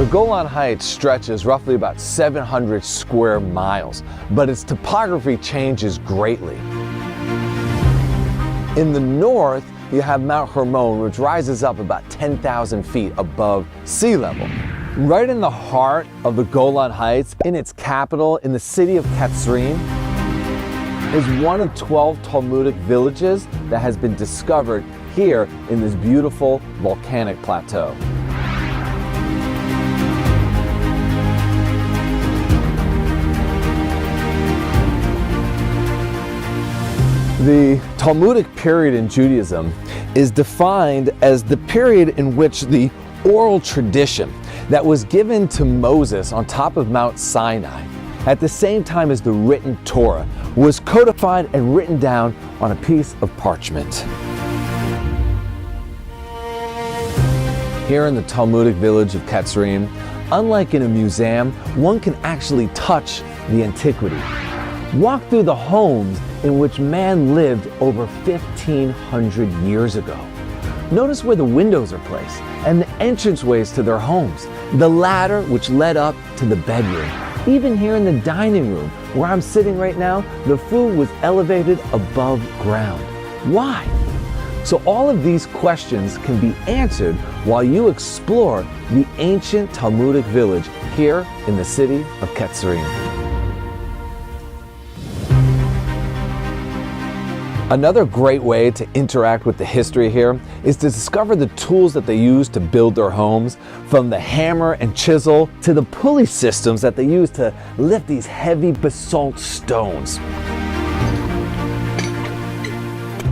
The Golan Heights stretches roughly about 700 square miles, but its topography changes greatly. In the north, you have Mount Hermon, which rises up about 10,000 feet above sea level. Right in the heart of the Golan Heights, in its capital, in the city of Katzrin, is one of 12 Talmudic villages that has been discovered here in this beautiful volcanic plateau. The Talmudic period in Judaism is defined as the period in which the oral tradition that was given to Moses on top of Mount Sinai, at the same time as the written Torah, was codified and written down on a piece of parchment. Here in the Talmudic village of Katzrin, unlike in a museum, one can actually touch the antiquity. Walk through the homes in which man lived over 1,500 years ago. Notice where the windows are placed and the entranceways to their homes, the ladder which led up to the bedroom. Even here in the dining room, where I'm sitting right now, the food was elevated above ground. Why? So all of these questions can be answered while you explore the ancient Talmudic village here in the city of Katzrin. Another great way to interact with the history here is to discover the tools that they use to build their homes, from the hammer and chisel to the pulley systems that they use to lift these heavy basalt stones.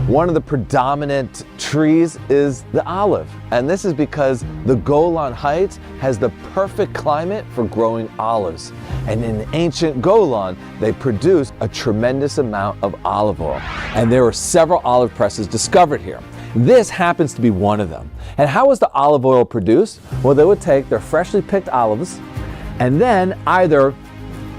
One of the predominant trees is the olive, and this is because the Golan Heights has the perfect climate for growing olives. And in ancient Golan, they produced a tremendous amount of olive oil. And there were several olive presses discovered here. This happens to be one of them. And how was the olive oil produced? Well, they would take their freshly picked olives, and then either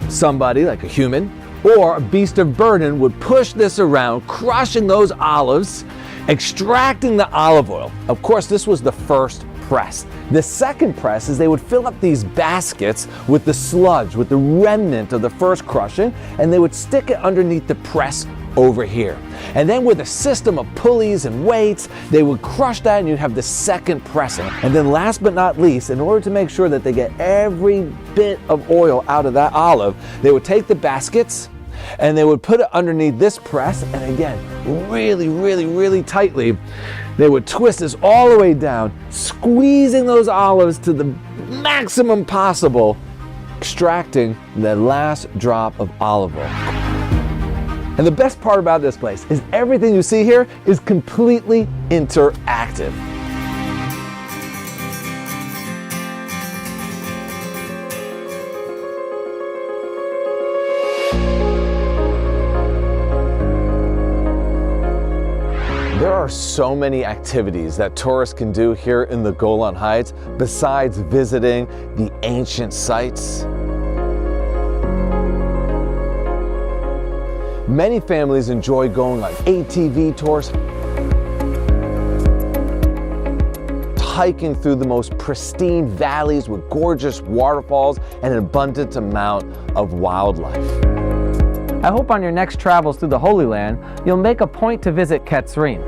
somebody, like a human, or a beast of burden would push this around, crushing those olives, extracting the olive oil. Of course, this was the first press. The second press is they would fill up these baskets with the sludge, with the remnant of the first crushing, and they would stick it underneath the press over here. And then with a system of pulleys and weights, they would crush that and you'd have the second pressing. And then last but not least, in order to make sure that they get every bit of oil out of that olive, they would take the baskets and they would put it underneath this press, and again, really tightly, they would twist this all the way down, squeezing those olives to the maximum possible, extracting the last drop of olive oil. And the best part about this place is everything you see here is completely interactive. There are so many activities that tourists can do here in the Golan Heights besides visiting the ancient sites. Many families enjoy going on ATV tours, hiking through the most pristine valleys with gorgeous waterfalls and an abundant amount of wildlife. I hope on your next travels through the Holy Land, you'll make a point to visit Katzrin.